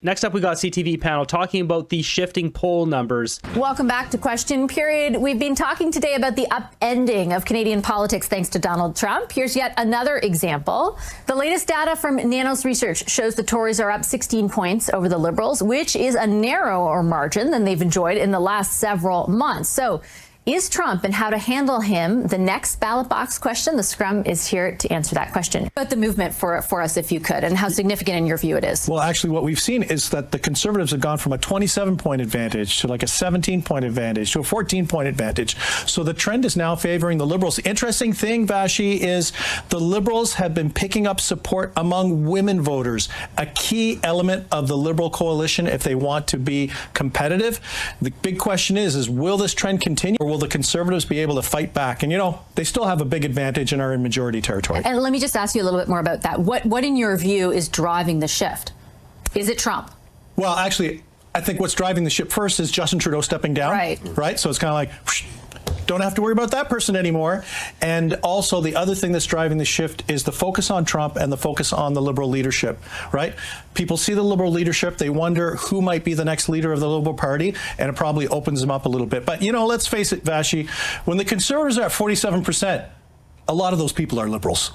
Next up, we got CTV panel talking about the shifting poll numbers. Welcome back to Question Period. We've been talking today about the upending of Canadian politics thanks to Donald Trump. Here's yet another example. The latest data from Nanos Research shows the Tories are up 16 points over the Liberals, which is a narrower margin than they've enjoyed in the last several months. So, is Trump and how to handle him the next ballot box question? The Scrum is here to answer that question. But the movement for us, if you could, and how significant in your view it is. Well, actually, what we've seen is that the Conservatives have gone from a 27-point advantage to like a 17-point advantage to a 14-point advantage. So the trend is now favoring the Liberals. The interesting thing, Vashi, is the Liberals have been picking up support among women voters, a key element of the Liberal coalition if they want to be competitive. The big question is will this trend continue, or will the Conservatives be able to fight back? And, you know, they still have a big advantage and are in majority territory. And let me just ask you a little bit more about that. What in your view is driving the shift? Is it Trump? Well, actually, I think what's driving the ship first is Justin Trudeau stepping down. Right? So it's kind of like, whoosh, don't have to worry about that person anymore. And also the other thing that's driving the shift is the focus on Trump and the focus on the Liberal leadership, right? People see the Liberal leadership, they wonder who might be the next leader of the Liberal Party, and it probably opens them up a little bit. But, you know, let's face it, Vashi, when the Conservatives are at 47%, a lot of those people are Liberals.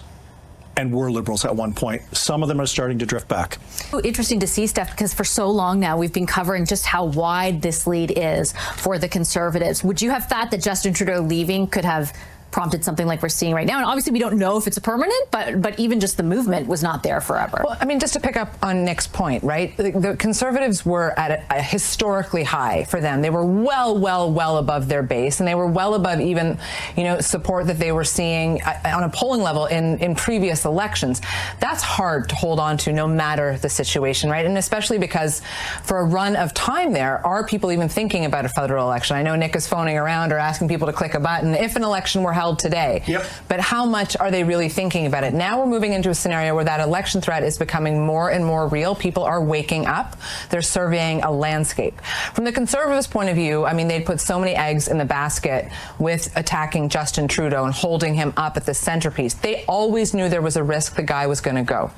And were Liberals at one point. Some of them are starting to drift back. Interesting to see, Steph, because for so long now we've been covering just how wide this lead is for the Conservatives. Would you have thought that Justin Trudeau leaving could have prompted something like we're seeing right now? And obviously we don't know if it's a permanent, but even just the movement was not there forever. Well, I mean, just to pick up on Nick's point, right? The Conservatives were at a historically high for them. They were well above their base, and they were well above even, you know, support that they were seeing on a polling level in previous elections. That's hard to hold on to no matter the situation, right? And especially because for a run of time there, are people even thinking about a federal election? I know Nick is phoning around or asking people to click a button if an election were held today. Yep. But how much are they really thinking about it? Now we're moving into a scenario where that election threat is becoming more and more real. People are waking up. They're surveying a landscape. From the Conservatives' point of view, I mean, they'd put so many eggs in the basket with attacking Justin Trudeau and holding him up at the centerpiece. They always knew there was a risk the guy was going to go.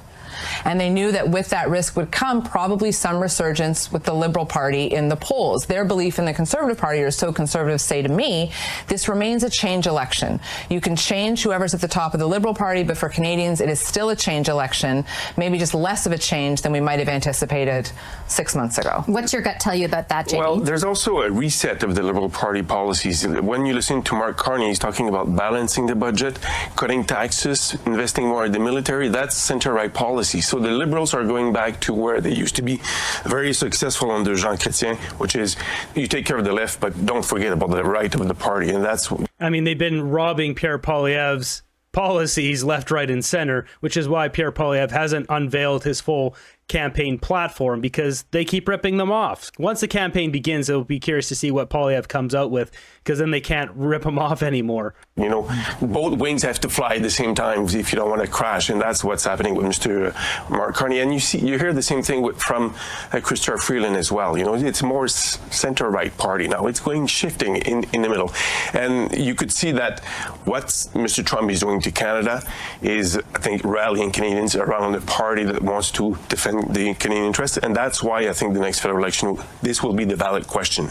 And they knew that with that risk would come probably some resurgence with the Liberal Party in the polls. Their belief in the Conservative Party, or so Conservatives say to me, this remains a change election. You can change whoever's at the top of the Liberal Party, but for Canadians, it is still a change election, maybe just less of a change than we might have anticipated 6 months ago. What's your gut tell you about that, Jamie? Well, there's also a reset of the Liberal Party policies. When you listen to Mark Carney, he's talking about balancing the budget, cutting taxes, investing more in the military. That's center-right policy. So the Liberals are going back to where they used to be, very successful under Jean Chrétien, which is you take care of the left, but don't forget about the right of the party. And that's... I mean, they've been robbing Pierre Poilievre's policies left, right, and center, which is why Pierre Poilievre hasn't unveiled his full campaign platform, because they keep ripping them off. Once the campaign begins, it'll be curious to see what Poilievre comes out with, because then they can't rip him off anymore. You know, both wings have to fly at the same time if you don't want to crash, and that's what's happening with Mr. Mark Carney. And you hear the same thing from Chrystia Freeland as well. You know, it's more center-right party now. It's shifting in the middle. And you could see that what Mr. Trump is doing to Canada is, I think, rallying Canadians around a party that wants to defend the Canadian interest, and that's why I think the next federal election, this will be the ballot question.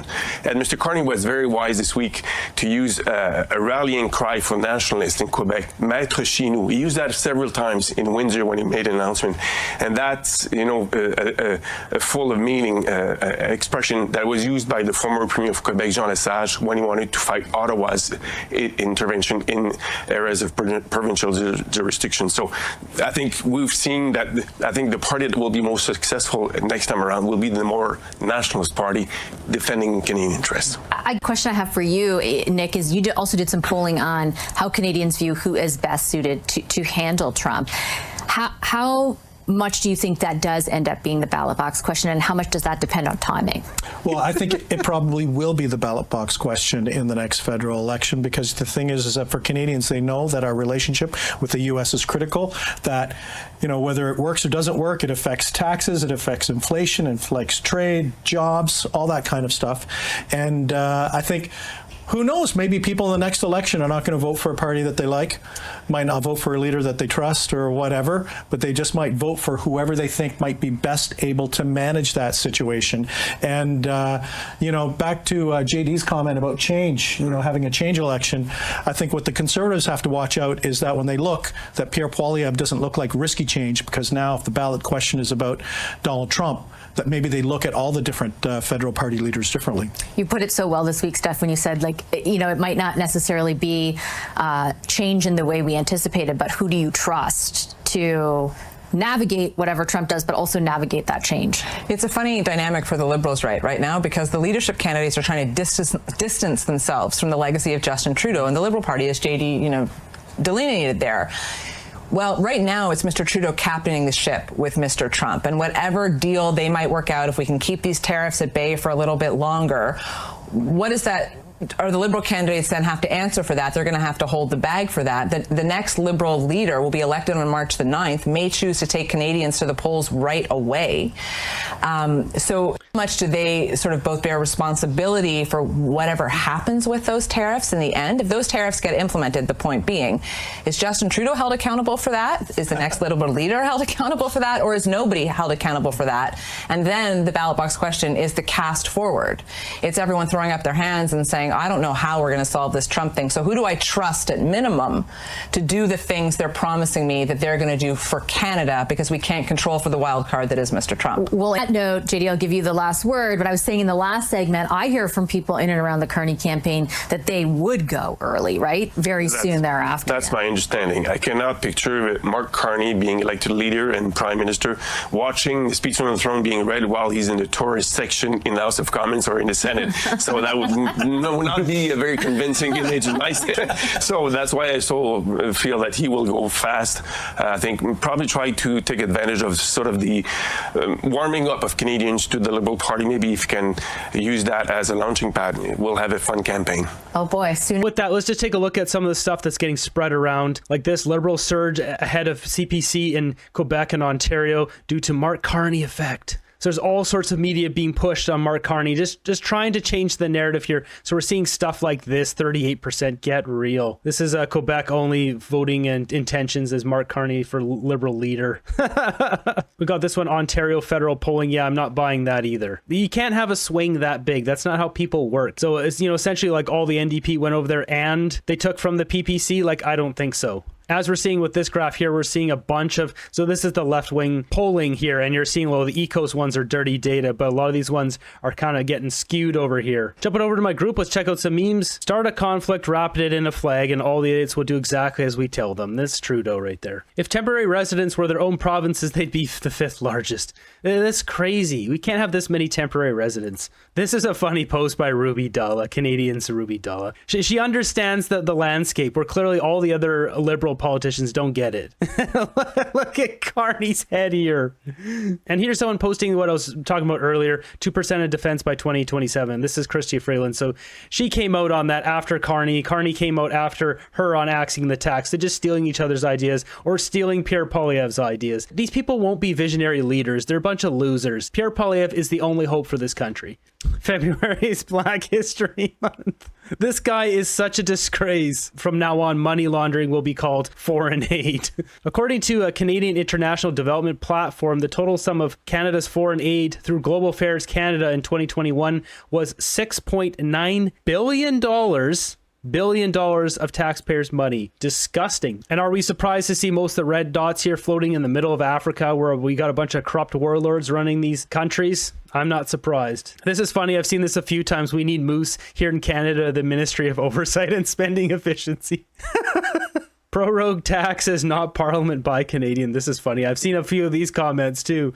And Mr. Carney was very wise this week to use a rallying cry for nationalists in Quebec, Maître chez nous. He used that several times in Windsor when he made an announcement, and that's, you know, a full of meaning expression that was used by the former Premier of Quebec, Jean Lesage, when he wanted to fight Ottawa's intervention in areas of provincial jurisdiction. So I think we've seen that. I think the party that will be most successful next time around will be the more nationalist party defending Canadian interests. A question I have for you, Nick, is you also did some polling on how Canadians view who is best suited to handle Trump. How much do you think that does end up being the ballot box question, and how much does that depend on timing? Well, I think it probably will be the ballot box question in the next federal election, because the thing is that for Canadians, they know that our relationship with the U.S. is critical, that, you know, whether it works or doesn't work, it affects taxes, it affects inflation, it affects trade, jobs, all that kind of stuff. And I think who knows? Maybe people in the next election are not going to vote for a party that they like, might not vote for a leader that they trust or whatever, but they just might vote for whoever they think might be best able to manage that situation. And, back to JD's comment about change, having a change election, I think what the Conservatives have to watch out is that when they look, that Pierre Poilievre doesn't look like risky change, because now if the ballot question is about Donald Trump, that maybe they look at all the different federal party leaders differently. You put it so well this week, Steph, when you said, it might not necessarily be change in the way we anticipated, but who do you trust to navigate whatever Trump does, but also navigate that change? It's a funny dynamic for the Liberals right now, because the leadership candidates are trying to distance themselves from the legacy of Justin Trudeau, and the Liberal Party, as JD, delineated there. Well, right now it's Mr. Trudeau captaining the ship with Mr. Trump, and whatever deal they might work out, if we can keep these tariffs at bay for a little bit longer, what is that? Or the Liberal candidates then have to answer for that. They're going to have to hold the bag for that. The next Liberal leader will be elected on March the 9th, may choose to take Canadians to the polls right away. So much do they sort of both bear responsibility for whatever happens with those tariffs in the end? If those tariffs get implemented, the point being, is Justin Trudeau held accountable for that? Is the next Liberal leader held accountable for that? Or is nobody held accountable for that? And then the ballot box question is the cast forward. It's everyone throwing up their hands and saying, I don't know how we're going to solve this Trump thing. So who do I trust at minimum to do the things they're promising me that they're going to do for Canada, because we can't control for the wild card that is Mr. Trump? Well, on that note, JD, I'll give you the last word, but I was saying in the last segment, I hear from people in and around the Carney campaign that they would go early, right? Very soon thereafter. That's my understanding. I cannot picture Mark Carney being elected leader and prime minister, watching the speech from the throne being read while he's in the tourist section in the House of Commons or in the Senate. So that would not be a very convincing image in my state. So that's why I so feel that he will go fast. I think probably try to take advantage of sort of the warming up of Canadians to the Liberal Party. Maybe if you can use that as a launching pad, we'll have a fun campaign. Oh boy, soon. With that, let's just take a look at some of the stuff that's getting spread around, like this Liberal surge ahead of CPC in Quebec and Ontario due to Mark Carney effect. So there's all sorts of media being pushed on Mark Carney, just trying to change the narrative here. So we're seeing stuff like this, 38%, get real. This is Quebec only voting and intentions as Mark Carney for Liberal leader. We got this one, Ontario federal polling. Yeah, I'm not buying that either. You can't have a swing that big. That's not how people work. So it's, essentially like all the NDP went over there and they took from the PPC. Like, I don't think so. As we're seeing with this graph here, we're seeing a bunch of, so this is the left-wing polling here, and you're seeing, well, the ECOS ones are dirty data, but a lot of these ones are kind of getting skewed over here. Jumping over to my group, let's check out some memes. Start a conflict, wrap it in a flag, and all the idiots will do exactly as we tell them. This is Trudeau right there. If temporary residents were their own provinces, they'd be the 5th largest. That's crazy. We can't have this many temporary residents. This is a funny post by Ruby Dalla, Canadians Ruby Dalla. She understands the landscape where clearly all the other Liberal politicians don't get it. Look at Carney's head here. And here's someone posting what I was talking about earlier, 2% of defense by 2027. This is Chrystia Freeland. So she came out on that after Carney. Carney came out after her on axing the tax. They're just stealing each other's ideas or stealing Pierre Poilievre's ideas. These people won't be visionary leaders. They're a bunch of losers. Pierre Poilievre is the only hope for this country. February is Black History Month. This guy is such a disgrace. From now on, money laundering will be called foreign aid. According to a Canadian International Development Platform, the total sum of Canada's foreign aid through Global Affairs Canada in 2021 was $6.9 billion of taxpayers' money. Disgusting. And are we surprised to see most of the red dots here floating in the middle of Africa where we got a bunch of corrupt warlords running these countries? I'm not surprised. This is funny. I've seen this a few times. We need Moose here in Canada, the Ministry of Oversight and Spending Efficiency. Prorogue tax is not Parliament by Canadian. This is funny. I've seen a few of these comments too.